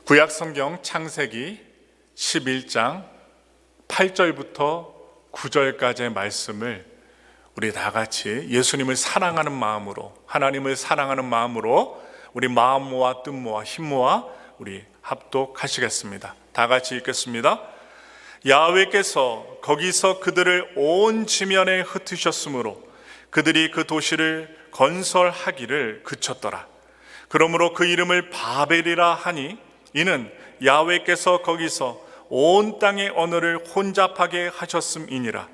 구약성경 창세기 11장 8절부터 9절까지의 말씀을 우리 다 같이 예수님을 사랑하는 마음으로, 하나님을 사랑하는 마음으로 우리 마음 모아 뜻 모아 힘 모아 우리 합독하시겠습니다. 다 같이 읽겠습니다. 야훼께서 거기서 그들을 온 지면에 흩으셨으므로 그들이 그 도시를 건설하기를 그쳤더라. 그러므로 그 이름을 바벨이라 하니 이는 야훼께서 거기서 온 땅의 언어를 혼잡하게 하셨음이니라.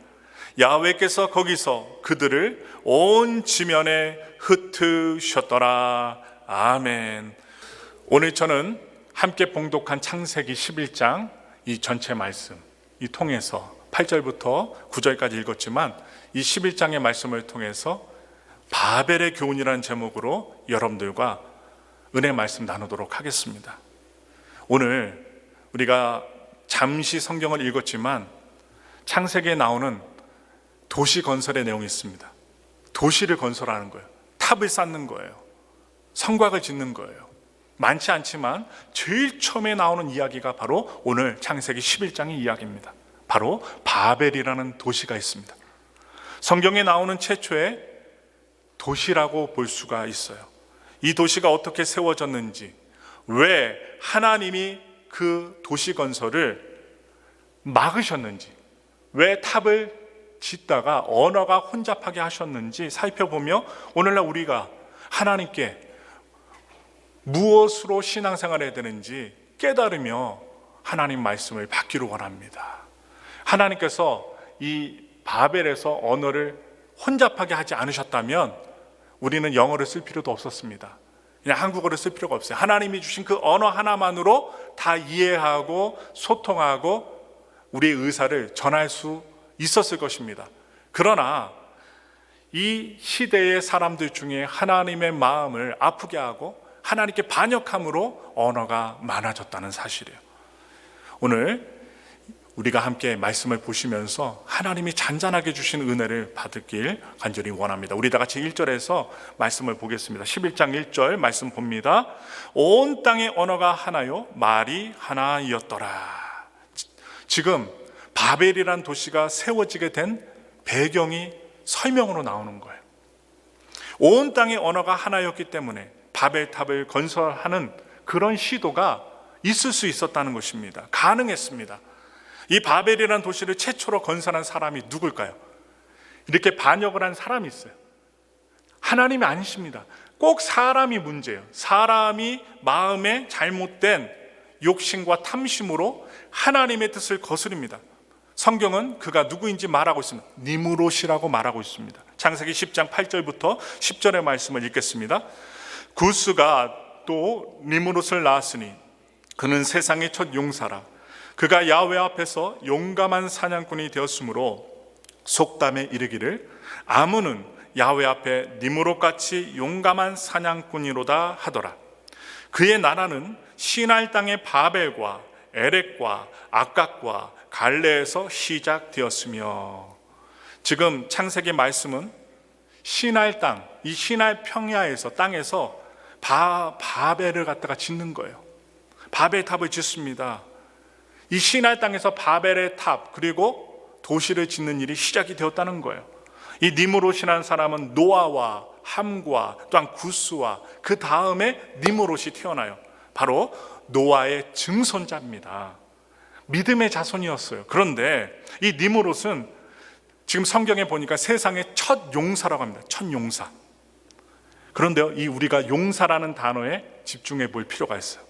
야훼께서 거기서 그들을 온 지면에 흩으셨더라. 아멘. 오늘 저는 함께 봉독한 창세기 11장 이 전체 말씀 이 통해서 8절부터 9절까지 읽었지만 이 11장의 말씀을 통해서 바벨의 교훈이라는 제목으로 여러분들과 은혜 말씀 나누도록 하겠습니다. 오늘 우리가 잠시 성경을 읽었지만 창세기에 나오는 도시 건설의 내용이 있습니다. 도시를 건설하는 거예요. 탑을 쌓는 거예요. 성곽을 짓는 거예요. 많지 않지만 제일 처음에 나오는 이야기가 바로 오늘 창세기 11장의 이야기입니다. 바로 바벨이라는 도시가 있습니다. 성경에 나오는 최초의 도시라고 볼 수가 있어요. 이 도시가 어떻게 세워졌는지, 왜 하나님이 그 도시 건설을 막으셨는지, 왜 탑을 짓다가 언어가 혼잡하게 하셨는지 살펴보며 오늘날 우리가 하나님께 무엇으로 신앙생활을 해야 되는지 깨달으며 하나님 말씀을 받기를 원합니다. 하나님께서 이 바벨에서 언어를 혼잡하게 하지 않으셨다면 우리는 영어를 쓸 필요도 없었습니다. 그냥 한국어를 쓸 필요가 없어요. 하나님이 주신 그 언어 하나만으로 다 이해하고 소통하고 우리의 의사를 전할 수 있었을 것입니다. 그러나 이 시대의 사람들 중에 하나님의 마음을 아프게 하고 하나님께 반역함으로 언어가 많아졌다는 사실이에요. 오늘 우리가 함께 말씀을 보시면서 하나님이 잔잔하게 주신 은혜를 받길 간절히 원합니다. 우리 다 같이 1절에서 말씀을 보겠습니다. 11장 1절 말씀 봅니다. 온 땅의 언어가 하나요 말이 하나이었더라. 지금 바벨이란 도시가 세워지게 된 배경이 설명으로 나오는 거예요. 온 땅의 언어가 하나였기 때문에 바벨탑을 건설하는 그런 시도가 있을 수 있었다는 것입니다. 가능했습니다. 이 바벨이라는 도시를 최초로 건설한 사람이 누굴까요? 이렇게 반역을 한 사람이 있어요. 하나님이 아니십니다. 꼭 사람이 문제예요. 사람이 마음에 잘못된 욕심과 탐심으로 하나님의 뜻을 거스릅니다. 성경은 그가 누구인지 말하고 있습니다. 니므롯이라고 말하고 있습니다. 창세기 10장 8절부터 10절의 말씀을 읽겠습니다. 구스가 또 니므롯을 낳았으니 그는 세상의 첫 용사라. 그가 야훼 앞에서 용감한 사냥꾼이 되었으므로 속담에 이르기를 아문은 야훼 앞에 니므롯같이 용감한 사냥꾼이로다 하더라. 그의 나라는 시날 땅의 바벨과 에렉과 악각과 갈레에서 시작되었으며, 지금 창세기 말씀은 시날 땅, 이 시날 평야에서 땅에서 바벨을 갖다가 짓는 거예요. 바벨 탑을 짓습니다. 이 시날 땅에서 바벨의 탑 그리고 도시를 짓는 일이 시작이 되었다는 거예요. 이 니므롯이라는 사람은 노아와 함과 또한 구스와 그 다음에 니므롯이 태어나요. 바로 노아의 증손자입니다. 믿음의 자손이었어요. 그런데 이 니므롯은 지금 성경에 보니까 세상의 첫 용사라고 합니다. 첫 용사. 그런데요, 이 우리가 용사라는 단어에 집중해 볼 필요가 있어요.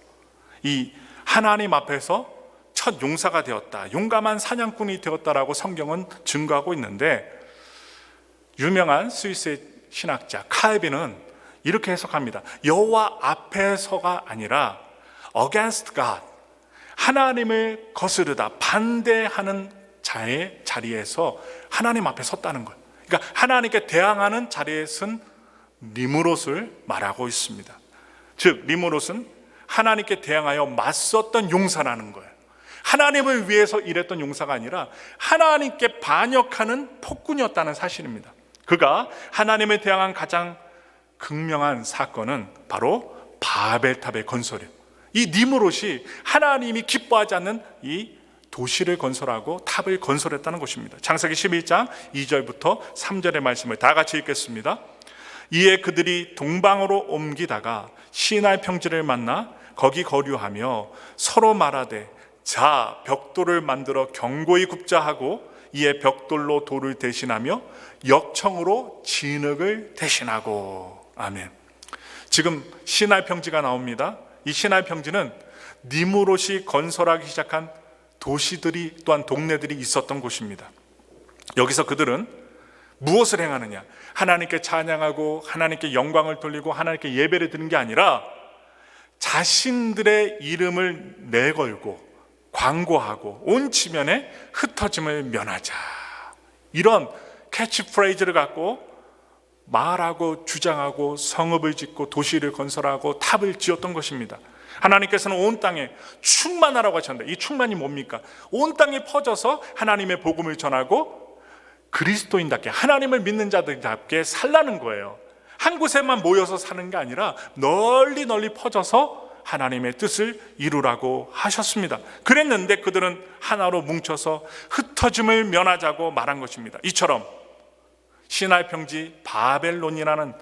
이 하나님 앞에서 첫 용사가 되었다, 용감한 사냥꾼이 되었다라고 성경은 증거하고 있는데, 유명한 스위스의 신학자 칼빈은 이렇게 해석합니다. 여호와 앞에서가 아니라 against God, 하나님을 거스르다 반대하는 자의 자리에서 하나님 앞에 섰다는 거예요. 그러니까 하나님께 대항하는 자리에 쓴 니므롯을 말하고 있습니다. 즉 니므롯은 하나님께 대항하여 맞섰던 용사라는 거예요. 하나님을 위해서 일했던 용사가 아니라 하나님께 반역하는 폭군이었다는 사실입니다. 그가 하나님에 대항한 가장 극명한 사건은 바로 바벨탑의 건설이에요. 이 니므롯이 하나님이 기뻐하지 않는 이 도시를 건설하고 탑을 건설했다는 것입니다. 창세기 11장 2절부터 3절의 말씀을 다 같이 읽겠습니다. 이에 그들이 동방으로 옮기다가 시나이 평지를 만나 거기 거류하며 서로 말하되 자 벽돌을 만들어 견고히 굽자 하고 이에 벽돌로 돌을 대신하며 역청으로 진흙을 대신하고. 아멘. 지금 시나이 평지가 나옵니다. 이 시나이 평지는 니므롯이 건설하기 시작한 도시들이 또한 동네들이 있었던 곳입니다. 여기서 그들은 무엇을 행하느냐? 하나님께 찬양하고 하나님께 영광을 돌리고 하나님께 예배를 드리는 게 아니라 자신들의 이름을 내걸고 광고하고 온 지면에 흩어짐을 면하자, 이런 캐치프레이즈를 갖고 말하고 주장하고 성읍을 짓고 도시를 건설하고 탑을 지었던 것입니다. 하나님께서는 온 땅에 충만하라고 하셨는데 이 충만이 뭡니까? 온 땅에 퍼져서 하나님의 복음을 전하고 그리스도인답게 하나님을 믿는 자들답게 살라는 거예요. 한 곳에만 모여서 사는 게 아니라 널리 퍼져서 하나님의 뜻을 이루라고 하셨습니다. 그랬는데 그들은 하나로 뭉쳐서 흩어짐을 면하자고 말한 것입니다. 이처럼 시나이 평지 바벨론이라는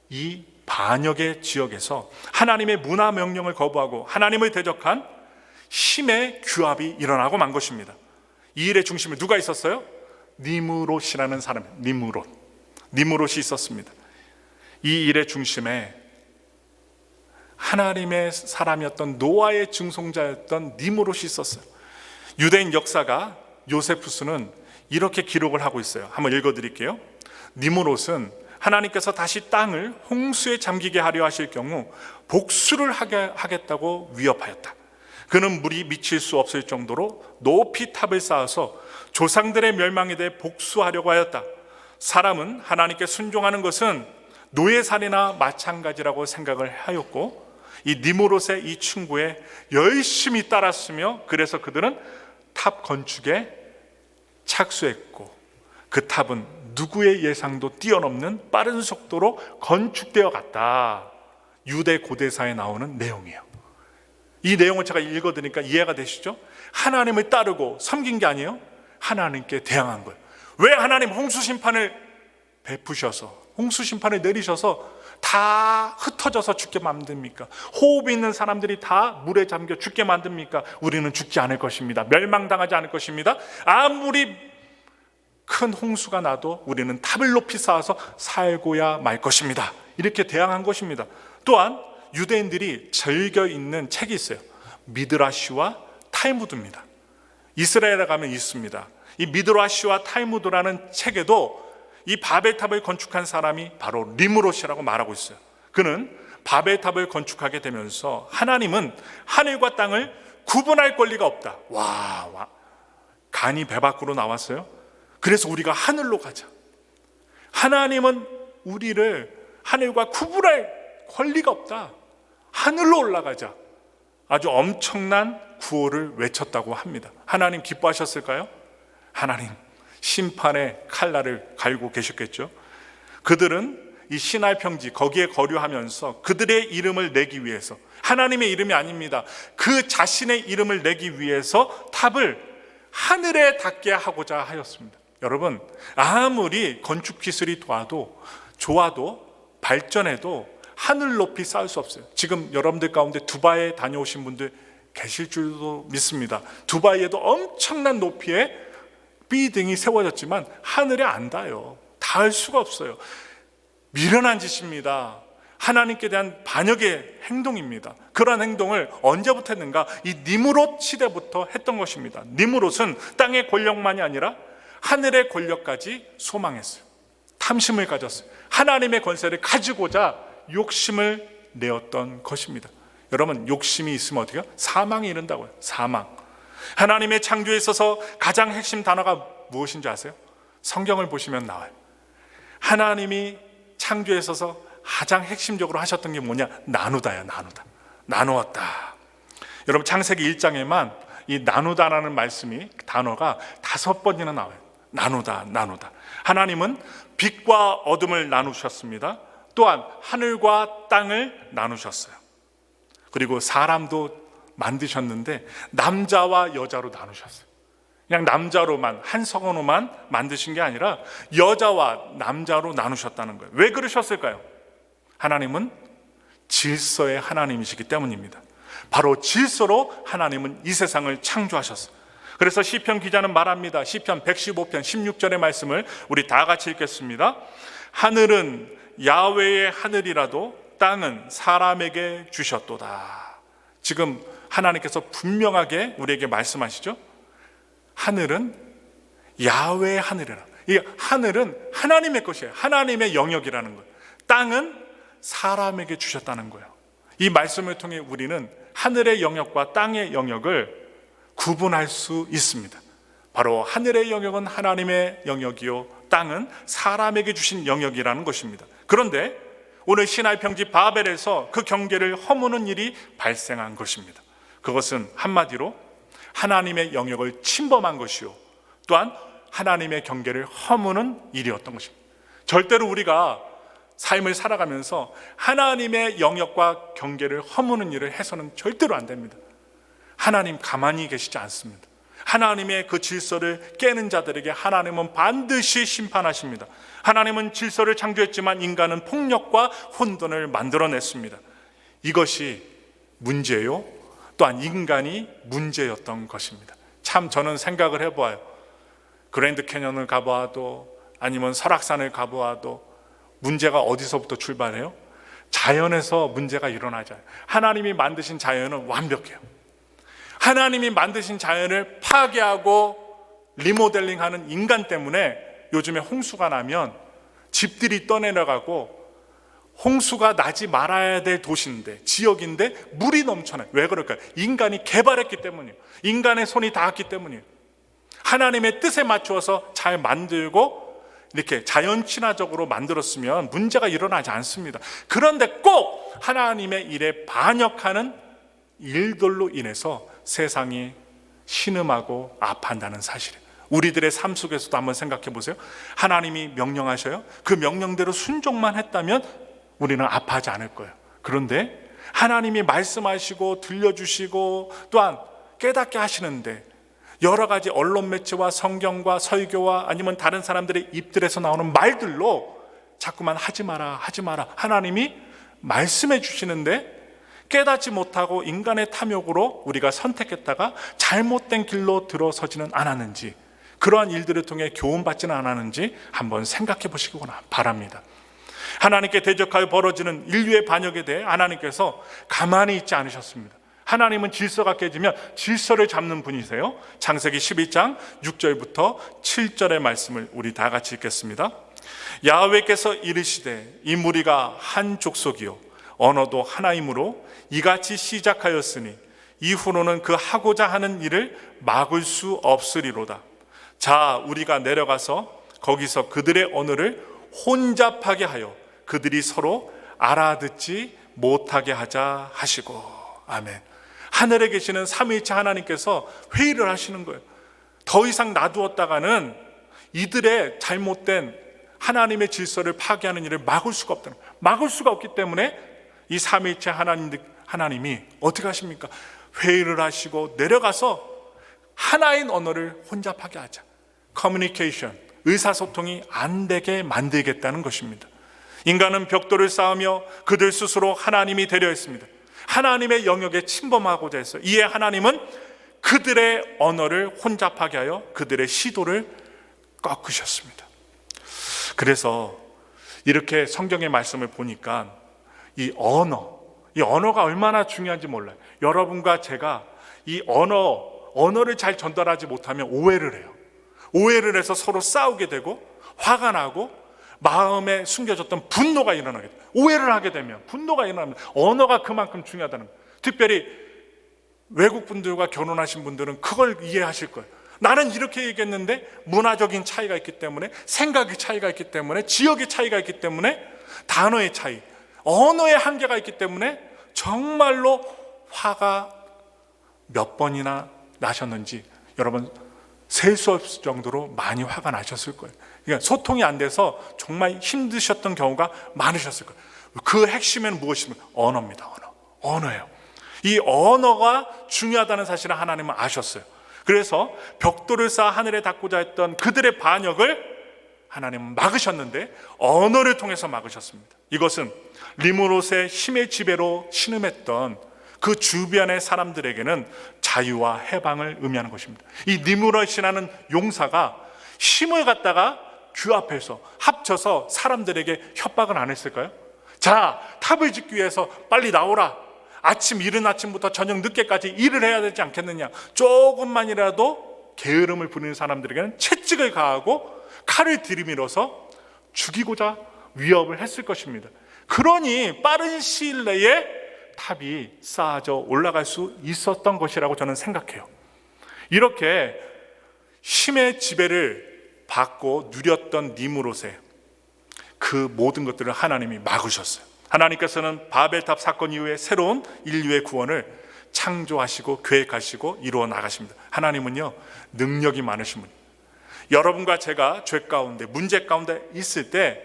이 반역의 지역에서 하나님의 문화 명령을 거부하고 하나님을 대적한 힘의 규합이 일어나고 만 것입니다. 이 일의 중심에 누가 있었어요? 니므롯이라는 사람, 니므롯이 있었습니다. 이 일의 중심에 하나님의 사람이었던 노아의 증손자였던 니므롯이 있었어요. 유대인 역사가 요세푸스는 이렇게 기록을 하고 있어요. 한번 읽어드릴게요. 니므롯은 하나님께서 다시 땅을 홍수에 잠기게 하려 하실 경우 복수를 하겠다고 위협하였다. 그는 물이 미칠 수 없을 정도로 높이 탑을 쌓아서 조상들의 멸망에 대해 복수하려고 하였다. 사람은 하나님께 순종하는 것은 노예살이나 마찬가지라고 생각을 하였고 이 니므롯의 이 충고에 열심히 따랐으며 그래서 그들은 탑 건축에 착수했고 그 탑은 누구의 예상도 뛰어넘는 빠른 속도로 건축되어 갔다. 유대 고대사에 나오는 내용이에요. 이 내용을 제가 읽어드리니까 이해가 되시죠? 하나님을 따르고 섬긴 게 아니에요. 하나님께 대항한 거예요. 왜 하나님 홍수 심판을 베푸셔서 홍수 심판을 내리셔서 다 흩어져서 죽게 만듭니까? 호흡이 있는 사람들이 다 물에 잠겨 죽게 만듭니까? 우리는 죽지 않을 것입니다. 멸망당하지 않을 것입니다. 아무리 큰 홍수가 나도 우리는 탑을 높이 쌓아서 살고야 말 것입니다. 이렇게 대항한 것입니다. 또한 유대인들이 즐겨 읽는 책이 있어요. 미드라시와 탈무드입니다. 이스라엘에 가면 있습니다. 이 미드라시와 탈무드라는 책에도 이 바벨탑을 건축한 사람이 바로 니므롯이라고 말하고 있어요. 그는 바벨탑을 건축하게 되면서 하나님은 하늘과 땅을 구분할 권리가 없다. 와, 간이 배 밖으로 나왔어요. 그래서 우리가 하늘로 가자. 하나님은 우리를 하늘과 구분할 권리가 없다. 하늘로 올라가자. 아주 엄청난 구호를 외쳤다고 합니다. 하나님 기뻐하셨을까요? 하나님 심판의 칼날을 갈고 계셨겠죠. 그들은 이 시나이 평지 거기에 거류하면서 그들의 이름을 내기 위해서, 하나님의 이름이 아닙니다, 그 자신의 이름을 내기 위해서 탑을 하늘에 닿게 하고자 하였습니다. 여러분, 아무리 건축 기술이 좋아도 발전해도 하늘 높이 쌓을 수 없어요. 지금 여러분들 가운데 두바이에 다녀오신 분들 계실 줄도 믿습니다. 두바이에도 엄청난 높이의 빌딩이 세워졌지만 하늘에 안 닿아요. 닿을 수가 없어요. 미련한 짓입니다. 하나님께 대한 반역의 행동입니다. 그러한 행동을 언제부터 했는가? 이 니므롯 시대부터 했던 것입니다. 니므롯은 땅의 권력만이 아니라 하늘의 권력까지 소망했어요. 탐심을 가졌어요. 하나님의 권세를 가지고자 욕심을 내었던 것입니다. 여러분, 욕심이 있으면 어떻게 해요? 사망에 이른다고요. 사망. 하나님의 창조에 있어서 가장 핵심 단어가 무엇인지 아세요? 성경을 보시면 나와요. 하나님이 창조에 있어서 가장 핵심적으로 하셨던 게 뭐냐? 나누다야. 나누었다. 여러분, 창세기 1장에만 이 나누다라는 단어가 5번이나 나와요. 나누다. 하나님은 빛과 어둠을 나누셨습니다. 또한 하늘과 땅을 나누셨어요. 그리고 사람도 만드셨는데 남자와 여자로 나누셨어요. 그냥 남자로만, 한 성으로만 만드신 게 아니라 여자와 남자로 나누셨다는 거예요. 왜 그러셨을까요? 하나님은 질서의 하나님이시기 때문입니다. 바로 질서로 하나님은 이 세상을 창조하셨어요. 그래서 시편 기자는 말합니다. 시편 115편 16절의 말씀을 우리 다 같이 읽겠습니다. 하늘은 야훼의 하늘이라도 땅은 사람에게 주셨도다. 지금 하나님께서 분명하게 우리에게 말씀하시죠. 하늘은 야훼의 하늘이라. 이 하늘은 하나님의 것이에요. 하나님의 영역이라는 거예요. 땅은 사람에게 주셨다는 거예요. 이 말씀을 통해 우리는 하늘의 영역과 땅의 영역을 구분할 수 있습니다. 바로 하늘의 영역은 하나님의 영역이요, 땅은 사람에게 주신 영역이라는 것입니다. 그런데 오늘 시나이 평지 바벨에서 그 경계를 허무는 일이 발생한 것입니다. 그것은 한마디로 하나님의 영역을 침범한 것이요, 또한 하나님의 경계를 허무는 일이었던 것입니다. 절대로 우리가 삶을 살아가면서 하나님의 영역과 경계를 허무는 일을 해서는 절대로 안 됩니다. 하나님 가만히 계시지 않습니다. 하나님의 그 질서를 깨는 자들에게 하나님은 반드시 심판하십니다. 하나님은 질서를 창조했지만 인간은 폭력과 혼돈을 만들어냈습니다. 이것이 문제요, 또한 인간이 문제였던 것입니다. 참 저는 생각을 해보아요. 그랜드 캐년을 가보아도, 아니면 설악산을 가보아도 문제가 어디서부터 출발해요? 자연에서 문제가 일어나잖아요. 하나님이 만드신 자연은 완벽해요. 하나님이 만드신 자연을 파괴하고 리모델링하는 인간 때문에 요즘에 홍수가 나면 집들이 떠내려가고, 홍수가 나지 말아야 될 도시인데, 지역인데 물이 넘쳐나요. 왜 그럴까요? 인간이 개발했기 때문이에요. 인간의 손이 닿았기 때문이에요. 하나님의 뜻에 맞추어서 잘 만들고 이렇게 자연 친화적으로 만들었으면 문제가 일어나지 않습니다. 그런데 꼭 하나님의 일에 반역하는 일들로 인해서 세상이 신음하고 아파한다는 사실이에요. 우리들의 삶 속에서도 한번 생각해 보세요. 하나님이 명령하셔요. 그 명령대로 순종만 했다면 우리는 아파하지 않을 거예요. 그런데 하나님이 말씀하시고 들려주시고 또한 깨닫게 하시는데, 여러 가지 언론 매체와 성경과 설교와 아니면 다른 사람들의 입들에서 나오는 말들로 자꾸만 하지 마라, 하지 마라, 하나님이 말씀해 주시는데 깨닫지 못하고 인간의 탐욕으로 우리가 선택했다가 잘못된 길로 들어서지는 않았는지, 그러한 일들을 통해 교훈받지는 않았는지 한번 생각해 보시기 바랍니다. 하나님께 대적하여 벌어지는 인류의 반역에 대해 하나님께서 가만히 있지 않으셨습니다. 하나님은 질서가 깨지면 질서를 잡는 분이세요. 창세기 12장 6절부터 7절의 말씀을 우리 다 같이 읽겠습니다. 야훼께서 이르시되 이 무리가 한 족속이요 언어도 하나이므로 이같이 시작하였으니 이후로는 그 하고자 하는 일을 막을 수 없으리로다. 자, 우리가 내려가서 거기서 그들의 언어를 혼잡하게 하여 그들이 서로 알아듣지 못하게 하자 하시고. 아멘. 하늘에 계시는 삼위일체 하나님께서 회의를 하시는 거예요. 더 이상 놔두었다가는 이들의 잘못된 하나님의 질서를 파괴하는 일을 막을 수가 없다는 거예요. 막을 수가 없기 때문에 이 삼위일체 하나님이 어떻게 하십니까? 회의를 하시고 내려가서 하나인 언어를 혼잡하게 하자. 커뮤니케이션, 의사소통이 안 되게 만들겠다는 것입니다. 인간은 벽돌을 쌓으며 그들 스스로 하나님이 되려 했습니다. 하나님의 영역에 침범하고자 했어요. 이에 하나님은 그들의 언어를 혼잡하게 하여 그들의 시도를 꺾으셨습니다. 그래서 이렇게 성경의 말씀을 보니까 이 언어가 얼마나 중요한지 몰라요. 여러분과 제가 이 언어를 잘 전달하지 못하면 오해를 해요. 오해를 해서 서로 싸우게 되고 화가 나고 마음에 숨겨졌던 분노가 일어나게 돼요. 오해를 하게 되면 분노가 일어나면 언어가 그만큼 중요하다는 거예요. 특별히 외국 분들과 결혼하신 분들은 그걸 이해하실 거예요. 나는 이렇게 얘기했는데 문화적인 차이가 있기 때문에, 생각의 차이가 있기 때문에, 지역의 차이가 있기 때문에, 단어의 차이, 언어의 한계가 있기 때문에 정말로 화가 몇 번이나 나셨는지 여러분 셀 수 없을 정도로 많이 화가 나셨을 거예요. 그러니까 소통이 안 돼서 정말 힘드셨던 경우가 많으셨을 거예요. 그 핵심에는 무엇입니까? 언어입니다. 언어예요. 이 언어가 중요하다는 사실을 하나님은 아셨어요. 그래서 벽돌을 쌓아 하늘에 닿고자 했던 그들의 반역을 하나님은 막으셨는데 언어를 통해서 막으셨습니다. 이것은 리므롯의 힘의 지배로 신음했던 그 주변의 사람들에게는 자유와 해방을 의미하는 것입니다. 이 니므롯이라는 용사가 힘을 갖다가 귀 앞에서 합쳐서 사람들에게 협박을 안 했을까요? 자, 탑을 짓기 위해서 빨리 나오라. 이른 아침부터 저녁 늦게까지 일을 해야 되지 않겠느냐. 조금만이라도 게으름을 부리는 사람들에게는 채찍을 가하고 칼을 들이밀어서 죽이고자 위협을 했을 것입니다. 그러니 빠른 시일 내에 탑이 쌓아져 올라갈 수 있었던 것이라고 저는 생각해요. 이렇게 힘의 지배를 받고 누렸던 니므롯의 그 모든 것들을 하나님이 막으셨어요. 하나님께서는 바벨탑 사건 이후에 새로운 인류의 구원을 창조하시고 계획하시고 이루어 나가십니다. 하나님은요, 능력이 많으신 분이에요. 여러분과 제가 죄 가운데, 문제 가운데 있을 때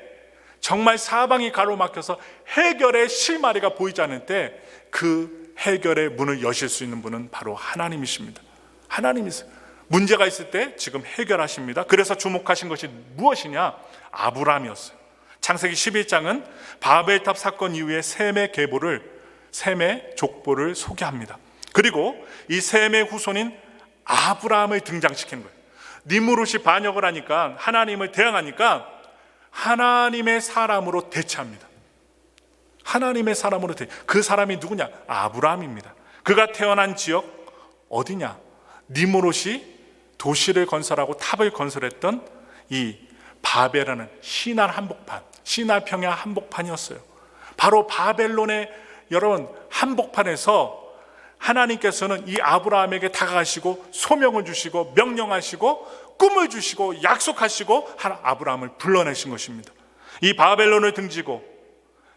정말 사방이 가로막혀서 해결의 실마리가 보이지 않을 때 그 해결의 문을 여실 수 있는 분은 바로 하나님이십니다. 하나님이세요. 문제가 있을 때 지금 해결하십니다. 그래서 주목하신 것이 무엇이냐? 아브라함이었어요. 창세기 11장은 바벨탑 사건 이후에 셈의 족보를 소개합니다. 그리고 이 셈의 후손인 아브라함을 등장시키는 거예요. 니므롯이 반역을 하니까, 하나님을 대항하니까 하나님의 사람으로 대체합니다. 하나님의 사람으로 그 사람이 누구냐? 아브라함입니다. 그가 태어난 지역 어디냐? 니므롯이 도시를 건설하고 탑을 건설했던 이 바벨이라는 시날 한복판, 시날 평야 한복판이었어요. 바로 바벨론의 여러분 한복판에서 하나님께서는 이 아브라함에게 다가가시고 소명을 주시고 명령하시고 꿈을 주시고 약속하시고 아브라함을 불러내신 것입니다. 이 바벨론을 등지고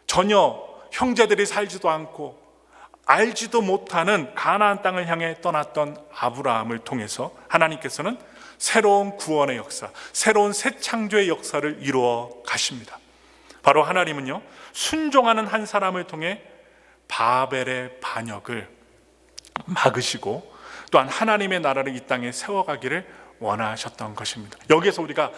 전혀 형제들이 살지도 않고 알지도 못하는 가나안 땅을 향해 떠났던 아브라함을 통해서 하나님께서는 새로운 구원의 역사, 새로운 새 창조의 역사를 이루어 가십니다. 바로 하나님은요, 순종하는 한 사람을 통해 바벨의 반역을 막으시고 또한 하나님의 나라를 이 땅에 세워가기를 원하셨던 것입니다. 여기에서 우리가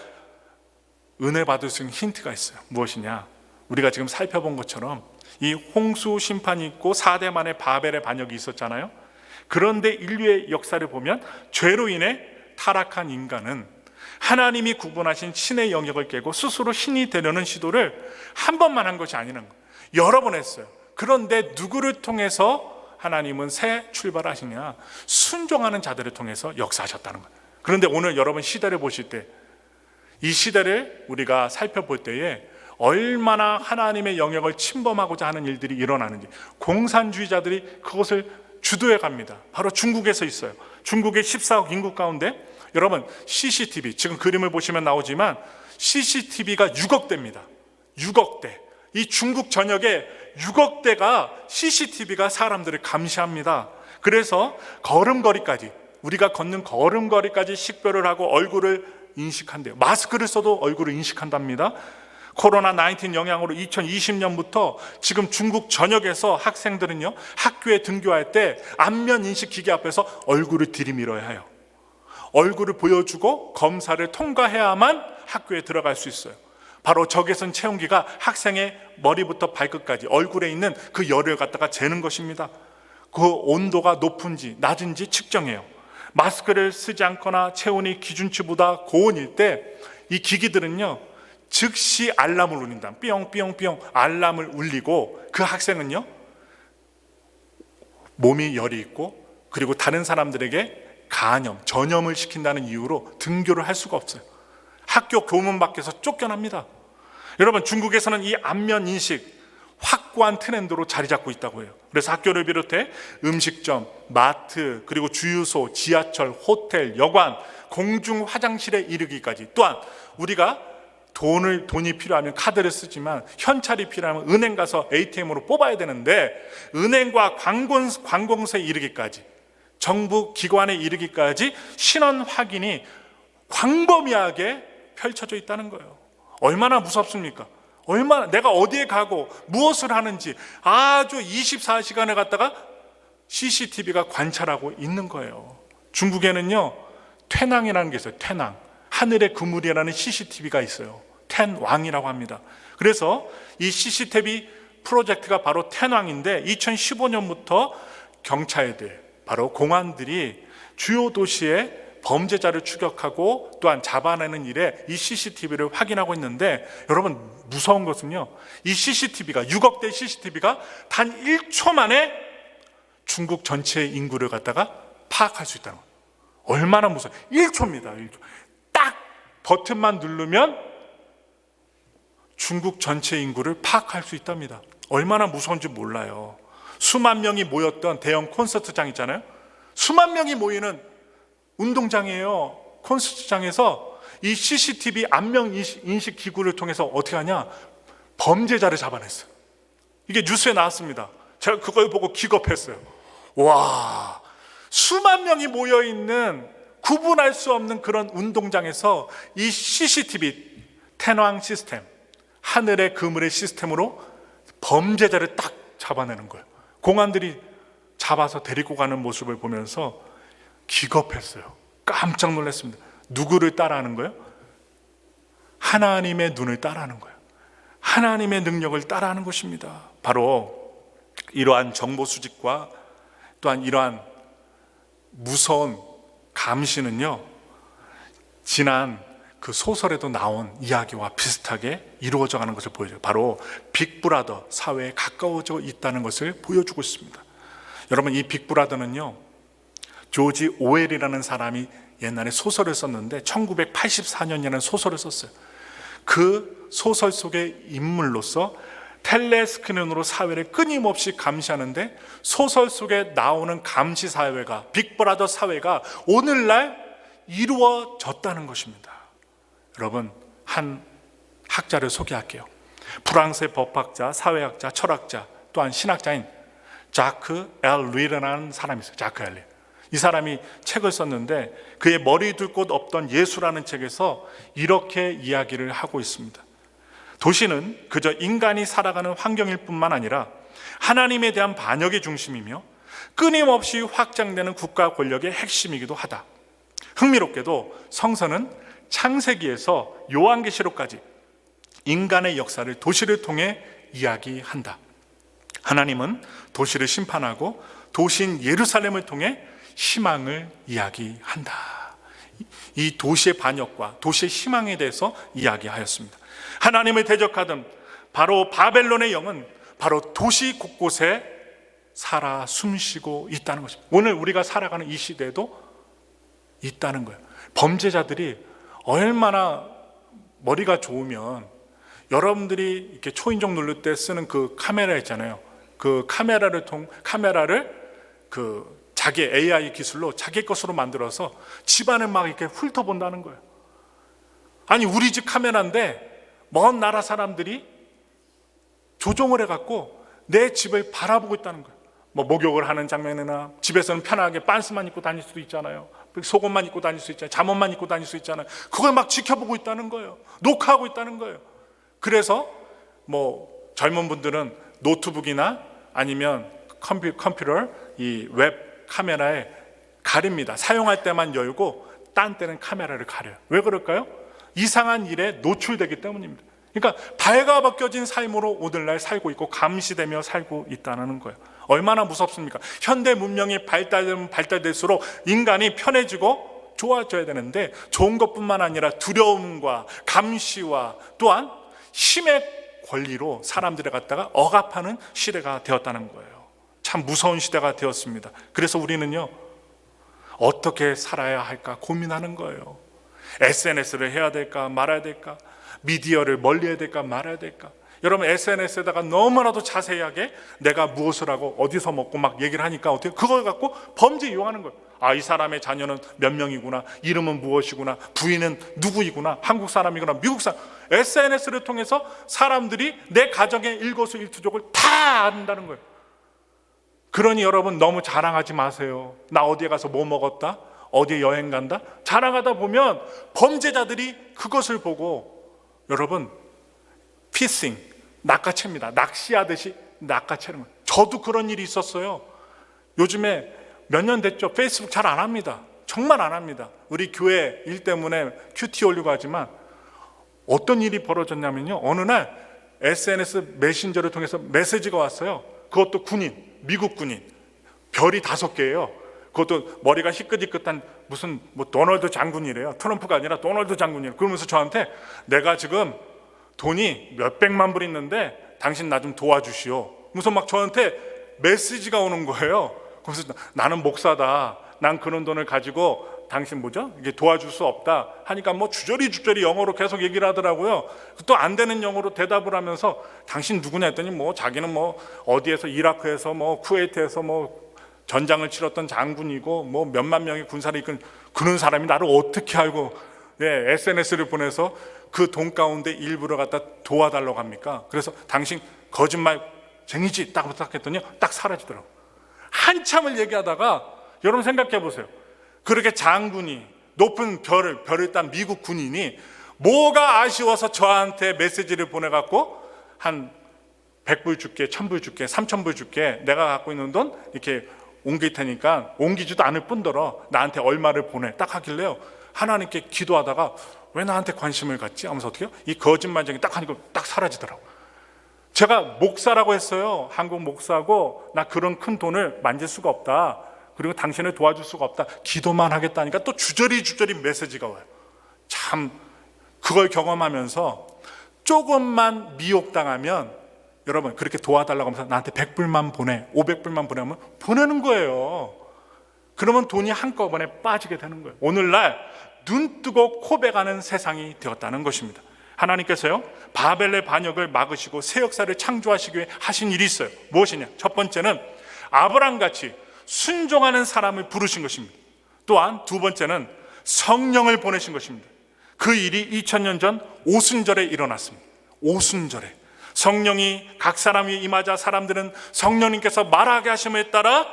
은혜 받을 수 있는 힌트가 있어요. 무엇이냐? 우리가 지금 살펴본 것처럼 이 홍수 심판이 있고 4대 만에 바벨의 반역이 있었잖아요. 그런데 인류의 역사를 보면 죄로 인해 타락한 인간은 하나님이 구분하신 신의 영역을 깨고 스스로 신이 되려는 시도를 한 번만 한 것이 아니라는 거예요. 여러 번 했어요. 그런데 누구를 통해서 하나님은 새 출발을 하시냐? 순종하는 자들을 통해서 역사하셨다는 거예요. 그런데 오늘 여러분 시대를 보실 때, 이 시대를 우리가 살펴볼 때에 얼마나 하나님의 영역을 침범하고자 하는 일들이 일어나는지, 공산주의자들이 그것을 주도해 갑니다. 바로 중국에서 있어요. 중국의 14억 인구 가운데 여러분 CCTV, 지금 그림을 보시면 나오지만 CCTV가 6억 대입니다. 6억 대. 이 중국 전역에 6억 대가 CCTV가 사람들을 감시합니다. 그래서 걸음걸이까지, 우리가 걷는 걸음걸이까지 식별을 하고 얼굴을 인식한대요. 마스크를 써도 얼굴을 인식한답니다. 코로나19 영향으로 2020년부터 지금 중국 전역에서 학생들은요, 학교에 등교할 때 안면 인식 기기 앞에서 얼굴을 들이밀어야 해요. 얼굴을 보여주고 검사를 통과해야만 학교에 들어갈 수 있어요. 바로 적외선 체온기가 학생의 머리부터 발끝까지 얼굴에 있는 그 열을 갖다가 재는 것입니다. 그 온도가 높은지 낮은지 측정해요. 마스크를 쓰지 않거나 체온이 기준치보다 고온일 때 이 기기들은요, 즉시 알람을 울린다. 삐용삐용삐용 알람을 울리고 그 학생은요, 몸이 열이 있고 그리고 다른 사람들에게 전염을 시킨다는 이유로 등교를 할 수가 없어요. 학교 교문 밖에서 쫓겨납니다. 여러분, 중국에서는 이 안면 인식 확고한 트렌드로 자리 잡고 있다고 해요. 그래서 학교를 비롯해 음식점, 마트, 그리고 주유소, 지하철, 호텔, 여관, 공중 화장실에 이르기까지, 또한 우리가 돈이 필요하면 카드를 쓰지만 현찰이 필요하면 은행 가서 ATM으로 뽑아야 되는데 은행과 관공서에 이르기까지, 정부 기관에 이르기까지 신원 확인이 광범위하게 펼쳐져 있다는 거예요. 얼마나 무섭습니까? 얼마나 내가 어디에 가고 무엇을 하는지 아주 24시간을 갖다가 CCTV가 관찰하고 있는 거예요. 중국에는요, 퇴낭이라는 게 있어요. 퇴낭. 하늘의 그물이라는 CCTV가 있어요. 텐왕이라고 합니다. 그래서 이 CCTV 프로젝트가 바로 텐왕인데 2015년부터 경찰들, 바로 공안들이 주요 도시의 범죄자를 추격하고 또한 잡아내는 일에 이 CCTV를 확인하고 있는데, 여러분 무서운 것은요, 이 CCTV가 6억 대 CCTV가 단 1초 만에 중국 전체의 인구를 갖다가 파악할 수 있다는 거예요. 얼마나 무서워요. 1초입니다. 1초. 딱 버튼만 누르면 중국 전체 인구를 파악할 수 있답니다. 얼마나 무서운지 몰라요. 수만 명이 모였던 대형 콘서트장 있잖아요. 수만 명이 모이는 운동장이에요. 콘서트장에서 이 CCTV 안면 인식 기구를 통해서 어떻게 하냐, 범죄자를 잡아냈어요. 이게 뉴스에 나왔습니다. 제가 그걸 보고 기겁했어요. 와, 수만 명이 모여있는 구분할 수 없는 그런 운동장에서 이 CCTV 텐왕 시스템, 하늘의 그물의 시스템으로 범죄자를 딱 잡아내는 거예요. 공안들이 잡아서 데리고 가는 모습을 보면서 기겁했어요. 깜짝 놀랐습니다. 누구를 따라하는 거예요? 하나님의 눈을 따라하는 거예요. 하나님의 능력을 따라하는 것입니다. 바로 이러한 정보 수집과 또한 이러한 무서운 감시는요, 지난 그 소설에도 나온 이야기와 비슷하게 이루어져 가는 것을 보여줘요. 바로 빅브라더 사회에 가까워져 있다는 것을 보여주고 있습니다. 여러분, 이 빅브라더는요, 조지 오웰이라는 사람이 옛날에 소설을 썼는데 1984년이라는 소설을 썼어요. 그 소설 속의 인물로서 텔레스크린으로 사회를 끊임없이 감시하는데, 소설 속에 나오는 감시 사회가, 빅브라더 사회가 오늘날 이루어졌다는 것입니다. 여러분, 한 학자를 소개할게요. 프랑스의 법학자, 사회학자, 철학자, 또한 신학자인 자크 엘 리르라는 사람이 있어요. 자크 엘 리르. 이 사람이 책을 썼는데 그의 머리 둘 곳 없던 예수라는 책에서 이렇게 이야기를 하고 있습니다. 도시는 그저 인간이 살아가는 환경일 뿐만 아니라 하나님에 대한 반역의 중심이며 끊임없이 확장되는 국가 권력의 핵심이기도 하다. 흥미롭게도 성서는 창세기에서 요한계시록까지 인간의 역사를 도시를 통해 이야기한다. 하나님은 도시를 심판하고 도시인 예루살렘을 통해 희망을 이야기한다. 이 도시의 반역과 도시의 희망에 대해서 이야기하였습니다. 하나님을 대적하던 바로 바벨론의 영은 바로 도시 곳곳에 살아 숨쉬고 있다는 것입니다. 오늘 우리가 살아가는 이 시대에도 있다는 거예요. 범죄자들이 얼마나 머리가 좋으면, 여러분들이 이렇게 초인종 누를 때 쓰는 그 카메라 있잖아요. 그 카메라를 자기 AI 기술로 자기 것으로 만들어서 집안을 막 이렇게 훑어본다는 거예요. 아니, 우리 집 카메라인데 먼 나라 사람들이 조종을 해갖고 내 집을 바라보고 있다는 거예요. 뭐 목욕을 하는 장면이나 집에서는 편하게 빤스만 입고 다닐 수도 있잖아요. 속옷만 입고 다닐 수 있잖아요. 잠옷만 입고 다닐 수 있잖아요. 그걸 막 지켜보고 있다는 거예요. 녹화하고 있다는 거예요. 그래서 뭐 젊은 분들은 노트북이나 아니면 컴퓨터 이 웹 카메라에 가립니다. 사용할 때만 열고 딴 때는 카메라를 가려요. 왜 그럴까요? 이상한 일에 노출되기 때문입니다. 그러니까 발가벗겨진 삶으로 오늘날 살고 있고 감시되며 살고 있다는 거예요. 얼마나 무섭습니까? 현대 문명이 발달되면 발달될수록 인간이 편해지고 좋아져야 되는데, 좋은 것뿐만 아니라 두려움과 감시와 또한 힘의 권리로 사람들을 갖다가 억압하는 시대가 되었다는 거예요. 참 무서운 시대가 되었습니다. 그래서 우리는요, 어떻게 살아야 할까 고민하는 거예요. SNS를 해야 될까 말아야 될까, 미디어를 멀리해야 될까 말아야 될까. 여러분, SNS에다가 너무나도 자세하게 내가 무엇을 하고 어디서 먹고 막 얘기를 하니까 어떻게 그걸 갖고 범죄 이용하는 거예요. 아, 이 사람의 자녀는 몇 명이구나, 이름은 무엇이구나, 부인은 누구이구나, 한국 사람이구나, 미국 사람. SNS를 통해서 사람들이 내 가정의 일거수일투족을 다 안다는 거예요. 그러니 여러분, 너무 자랑하지 마세요. 나 어디에 가서 뭐 먹었다, 어디에 여행 간다. 자랑하다 보면 범죄자들이 그것을 보고 여러분 피싱, 낚아챕니다. 낚시하듯이 낚아채는 거예요. 저도 그런 일이 있었어요. 요즘에 몇 년 됐죠? 페이스북 잘 안 합니다. 정말 안 합니다. 우리 교회 일 때문에 큐티 올리고 하지만 어떤 일이 벌어졌냐면요, 어느 날 SNS 메신저를 통해서 메시지가 왔어요. 그것도 군인, 미국 군인, 별이 5개예요. 그것도 머리가 희끗희끗한 무슨 도널드 장군이래요. 트럼프가 아니라 도널드 장군이래요. 그러면서 저한테 내가 지금 돈이 몇백만 불 있는데 당신 나 좀 도와주시오. 무슨 막 저한테 메시지가 오는 거예요. 그래서 나는 목사다. 난 그런 돈을 가지고 당신 이게 도와줄 수 없다 하니까 주저리 영어로 계속 얘기를 하더라고요. 또 안 되는 영어로 대답을 하면서 당신 누구냐 했더니 자기는 어디에서 이라크에서 쿠웨이트에서 전장을 치렀던 장군이고 몇만 명의 군사를 이끈 그런 사람이 나를 어떻게 알고 SNS를 보내서 그 돈 가운데 일부러 갖다 도와달라고 합니까? 그래서 당신 거짓말쟁이지 딱 부탁했더니 딱 사라지더라고요. 한참을 얘기하다가 여러분 생각해 보세요. 그렇게 장군이 높은 별을 딴 미국 군인이 뭐가 아쉬워서 저한테 메시지를 보내갖고 한 100불 줄게, 1000불 줄게, 3000불 줄게, 내가 갖고 있는 돈 이렇게 옮길 테니까 옮기지도 않을 뿐더러 나한테 얼마를 보내 딱 하길래요, 하나님께 기도하다가 왜 나한테 관심을 갖지? 하면서 어떻게 해요? 이 거짓말쟁이 딱 하니까 딱 사라지더라고요. 제가 목사라고 했어요. 한국 목사고 나 그런 큰 돈을 만질 수가 없다. 그리고 당신을 도와줄 수가 없다. 기도만 하겠다니까 또 주저리 메시지가 와요. 참 그걸 경험하면서 조금만 미혹당하면 여러분 그렇게 도와달라고 하면서 나한테 100불만 보내, 500불만 보내면 보내는 거예요. 그러면 돈이 한꺼번에 빠지게 되는 거예요. 오늘날 눈 뜨고 코백하는 세상이 되었다는 것입니다. 하나님께서요, 바벨의 반역을 막으시고 새 역사를 창조하시기 위해 하신 일이 있어요. 무엇이냐? 첫 번째는 아브라함같이 순종하는 사람을 부르신 것입니다. 또한 두 번째는 성령을 보내신 것입니다. 그 일이 2000년 전 오순절에 일어났습니다. 오순절에 성령이 각 사람 위에 임하자 사람들은 성령님께서 말하게 하심에 따라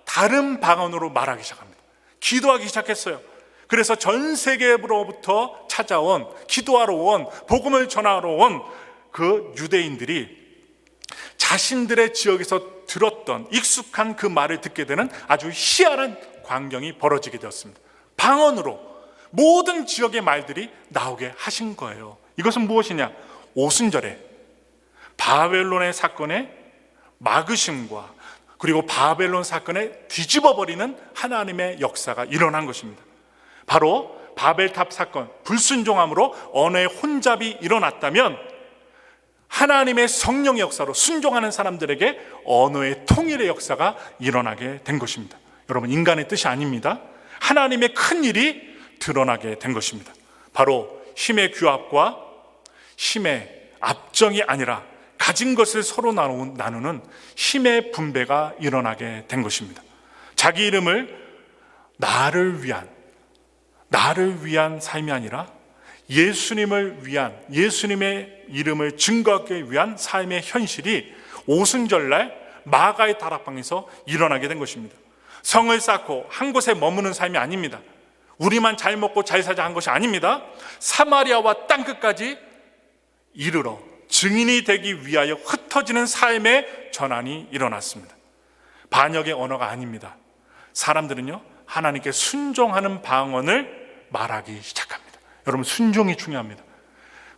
다른 방언으로 말하기 시작합니다. 기도하기 시작했어요. 그래서 전 세계로부터 찾아온, 기도하러 온, 복음을 전하러 온 그 유대인들이 자신들의 지역에서 들었던 익숙한 그 말을 듣게 되는 아주 희한한 광경이 벌어지게 되었습니다. 방언으로 모든 지역의 말들이 나오게 하신 거예요. 이것은 무엇이냐? 오순절에 바벨론의 사건의 막으심과 그리고 바벨론 사건을 뒤집어버리는 하나님의 역사가 일어난 것입니다. 바로 바벨탑 사건, 불순종함으로 언어의 혼잡이 일어났다면 하나님의 성령의 역사로 순종하는 사람들에게 언어의 통일의 역사가 일어나게 된 것입니다. 여러분, 인간의 뜻이 아닙니다. 하나님의 큰 일이 드러나게 된 것입니다. 바로 힘의 규합과 힘의 압정이 아니라 가진 것을 서로 나누는 힘의 분배가 일어나게 된 것입니다. 자기 이름을 나를 위한 삶이 아니라 예수님을 위한, 예수님의 이름을 증거하기 위한 삶의 현실이 오순절날 마가의 다락방에서 일어나게 된 것입니다. 성을 쌓고 한 곳에 머무는 삶이 아닙니다. 우리만 잘 먹고 잘 살자 한 것이 아닙니다. 사마리아와 땅끝까지 이르러 증인이 되기 위하여 흩어지는 삶의 전환이 일어났습니다. 반역의 언어가 아닙니다. 사람들은요, 하나님께 순종하는 방언을 말하기 시작합니다. 여러분, 순종이 중요합니다.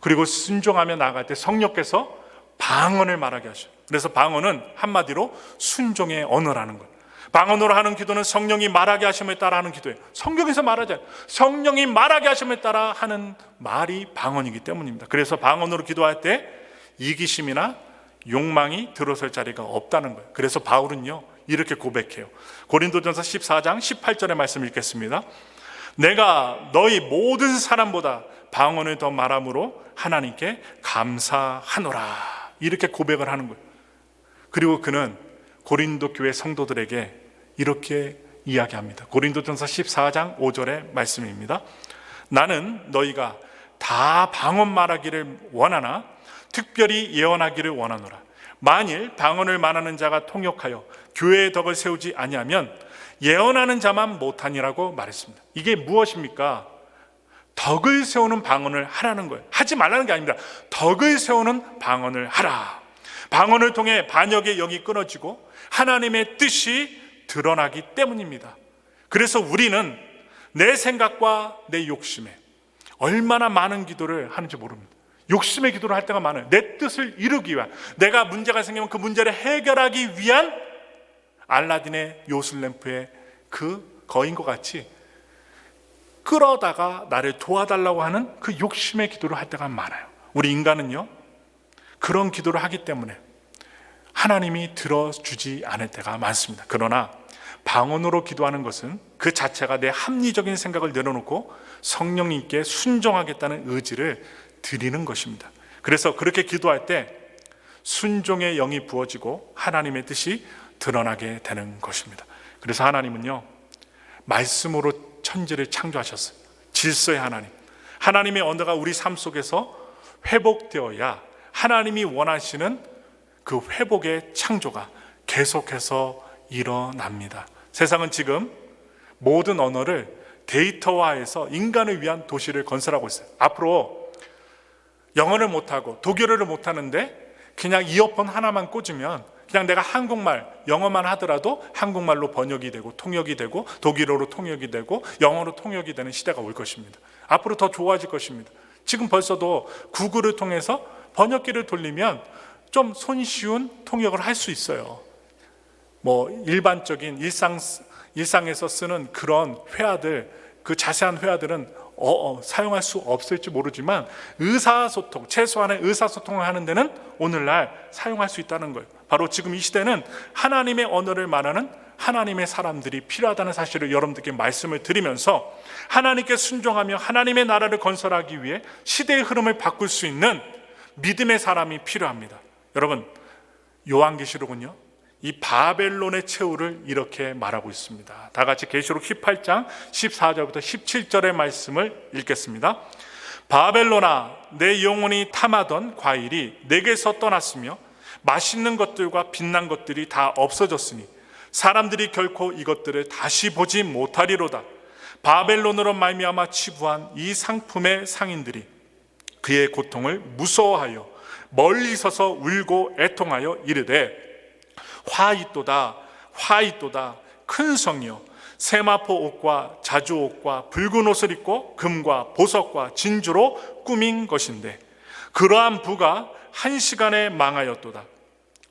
그리고 순종하며 나아갈 때 성령께서 방언을 말하게 하셔요. 그래서 방언은 한마디로 순종의 언어라는 거예요. 방언으로 하는 기도는 성령이 말하게 하심에 따라 하는 기도예요. 성경에서 말하잖아요. 성령이 말하게 하심에 따라 하는 말이 방언이기 때문입니다. 그래서 방언으로 기도할 때 이기심이나 욕망이 들어설 자리가 없다는 거예요. 그래서 바울은요, 이렇게 고백해요. 고린도전서 14장 18절의 말씀 읽겠습니다. 내가 너희 모든 사람보다 방언을 더 말함으로 하나님께 감사하노라. 이렇게 고백을 하는 거예요. 그리고 그는 고린도 교회 성도들에게 이렇게 이야기합니다. 고린도전서 14장 5절의 말씀입니다. 나는 너희가 다 방언 말하기를 원하나 특별히 예언하기를 원하노라. 만일 방언을 말하는 자가 통역하여 교회의 덕을 세우지 아니하면 예언하는 자만 못하니라고 말했습니다. 이게 무엇입니까? 덕을 세우는 방언을 하라는 거예요. 하지 말라는 게 아닙니다. 덕을 세우는 방언을 하라. 방언을 통해 반역의 영이 끊어지고 하나님의 뜻이 드러나기 때문입니다. 그래서 우리는 내 생각과 내 욕심에 얼마나 많은 기도를 하는지 모릅니다. 욕심의 기도를 할 때가 많아요. 내 뜻을 이루기 위한, 내가 문제가 생기면 그 문제를 해결하기 위한 알라딘의 요술램프의 그 거인과 같이 끌어다가 나를 도와달라고 하는 그 욕심의 기도를 할 때가 많아요. 우리 인간은요, 그런 기도를 하기 때문에 하나님이 들어주지 않을 때가 많습니다. 그러나 방언으로 기도하는 것은 그 자체가 내 합리적인 생각을 내려놓고 성령님께 순종하겠다는 의지를 드리는 것입니다. 그래서 그렇게 기도할 때 순종의 영이 부어지고 하나님의 뜻이 드러나게 되는 것입니다. 그래서 하나님은요, 말씀으로 천지를 창조하셨어요. 질서의 하나님, 하나님의 언어가 우리 삶 속에서 회복되어야 하나님이 원하시는 그 회복의 창조가 계속해서 일어납니다. 세상은 지금 모든 언어를 데이터화해서 인간을 위한 도시를 건설하고 있어요. 앞으로 영어를 못하고 독일어를 못하는데 그냥 이어폰 하나만 꽂으면 그냥 내가 한국말, 영어만 하더라도 한국말로 번역이 되고 통역이 되고 독일어로 통역이 되고 영어로 통역이 되는 시대가 올 것입니다. 앞으로 더 좋아질 것입니다. 지금 벌써도 구글을 통해서 번역기를 돌리면 좀 손쉬운 통역을 할 수 있어요. 뭐 일반적인 일상에서 쓰는 그런 회화들, 그 자세한 회화들은 사용할 수 없을지 모르지만 의사소통, 최소한의 의사소통을 하는 데는 오늘날 사용할 수 있다는 거예요. 바로 지금 이 시대는 하나님의 언어를 말하는 하나님의 사람들이 필요하다는 사실을 여러분들께 말씀을 드리면서 하나님께 순종하며 하나님의 나라를 건설하기 위해 시대의 흐름을 바꿀 수 있는 믿음의 사람이 필요합니다. 여러분, 요한계시록은요, 이 바벨론의 최후를 이렇게 말하고 있습니다. 다 같이 계시록 18장 14절부터 17절의 말씀을 읽겠습니다. 바벨론아, 내 영혼이 탐하던 과일이 내게서 떠났으며 맛있는 것들과 빛난 것들이 다 없어졌으니 사람들이 결코 이것들을 다시 보지 못하리로다. 바벨론으로 말미암아 치부한 이 상품의 상인들이 그의 고통을 무서워하여 멀리 서서 울고 애통하여 이르되 화이또다 화이또다 큰 성이여, 세마포 옷과 자주 옷과 붉은 옷을 입고 금과 보석과 진주로 꾸민 것인데 그러한 부가 한 시간에 망하였도다.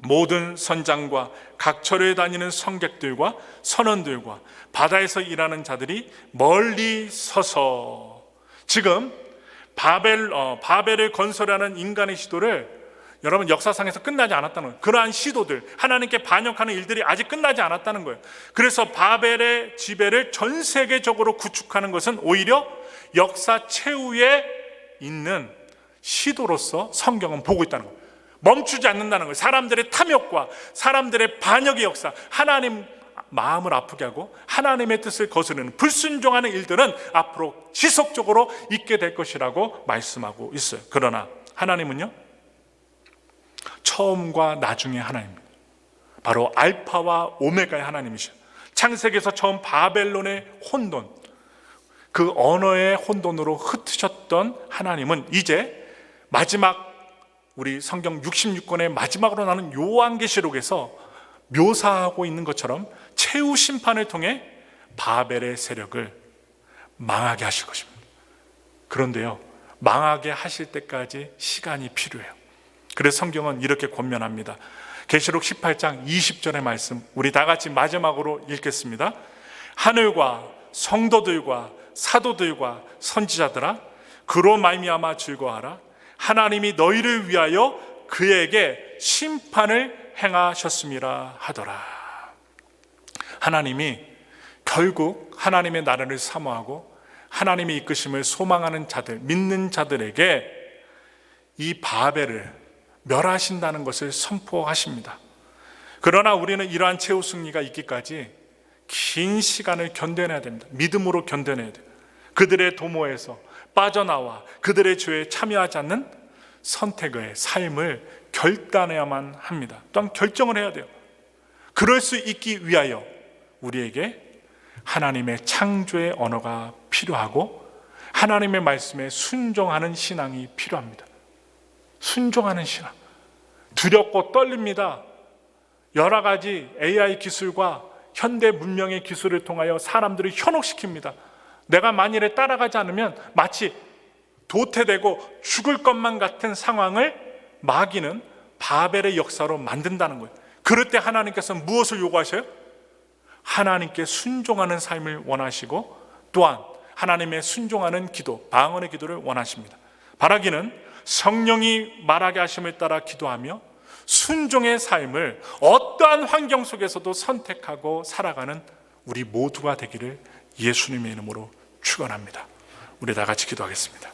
모든 선장과 각처를 다니는 성객들과 선원들과 바다에서 일하는 자들이 멀리 서서, 지금 바벨을 건설하는 인간의 시도를 여러분 역사상에서 끝나지 않았다는 거예요. 그러한 시도들, 하나님께 반역하는 일들이 아직 끝나지 않았다는 거예요. 그래서 바벨의 지배를 전 세계적으로 구축하는 것은 오히려 역사 최후에 있는 시도로서 성경은 보고 있다는 거예요. 멈추지 않는다는 거예요. 사람들의 탐욕과 사람들의 반역의 역사, 하나님 마음을 아프게 하고 하나님의 뜻을 거스르는 불순종하는 일들은 앞으로 지속적으로 있게 될 것이라고 말씀하고 있어요. 그러나 하나님은요, 처음과 나중의 하나님입니다. 바로 알파와 오메가의 하나님이셔. 창세기에서 처음 바벨론의 혼돈, 그 언어의 혼돈으로 흩으셨던 하나님은 이제 마지막 우리 성경 66권의 마지막으로 나는 요한계시록에서 묘사하고 있는 것처럼 최후 심판을 통해 바벨의 세력을 망하게 하실 것입니다. 그런데요, 망하게 하실 때까지 시간이 필요해요. 그래서 성경은 이렇게 권면합니다. 계시록 18장 20절의 말씀, 우리 다 같이 마지막으로 읽겠습니다. 하늘과 성도들과 사도들과 선지자들아, 그로 말미암아 즐거워하라. 하나님이 너희를 위하여 그에게 심판을 행하셨음이라 하더라. 하나님이 결국 하나님의 나라를 사모하고 하나님의 이끄심을 소망하는 자들, 믿는 자들에게 이 바벨을 멸하신다는 것을 선포하십니다. 그러나 우리는 이러한 최후 승리가 있기까지 긴 시간을 견뎌내야 됩니다. 믿음으로 견뎌내야 돼요. 그들의 도모에서 빠져나와 그들의 죄에 참여하지 않는 선택의 삶을 결단해야만 합니다. 또한 결정을 해야 돼요. 그럴 수 있기 위하여 우리에게 하나님의 창조의 언어가 필요하고 하나님의 말씀에 순종하는 신앙이 필요합니다. 순종하는 신앙. 두렵고 떨립니다. 여러 가지 AI 기술과 현대 문명의 기술을 통하여 사람들을 현혹시킵니다. 내가 만일에 따라가지 않으면 마치 도태되고 죽을 것만 같은 상황을 마귀는 바벨의 역사로 만든다는 거예요. 그럴 때 하나님께서 무엇을 요구하셔요? 하나님께 순종하는 삶을 원하시고 또한 하나님의 순종하는 기도, 방언의 기도를 원하십니다. 바라기는 성령이 말하게 하심을 따라 기도하며 순종의 삶을 어떠한 환경 속에서도 선택하고 살아가는 우리 모두가 되기를 예수님의 이름으로 축원합니다. 우리 다 같이 기도하겠습니다.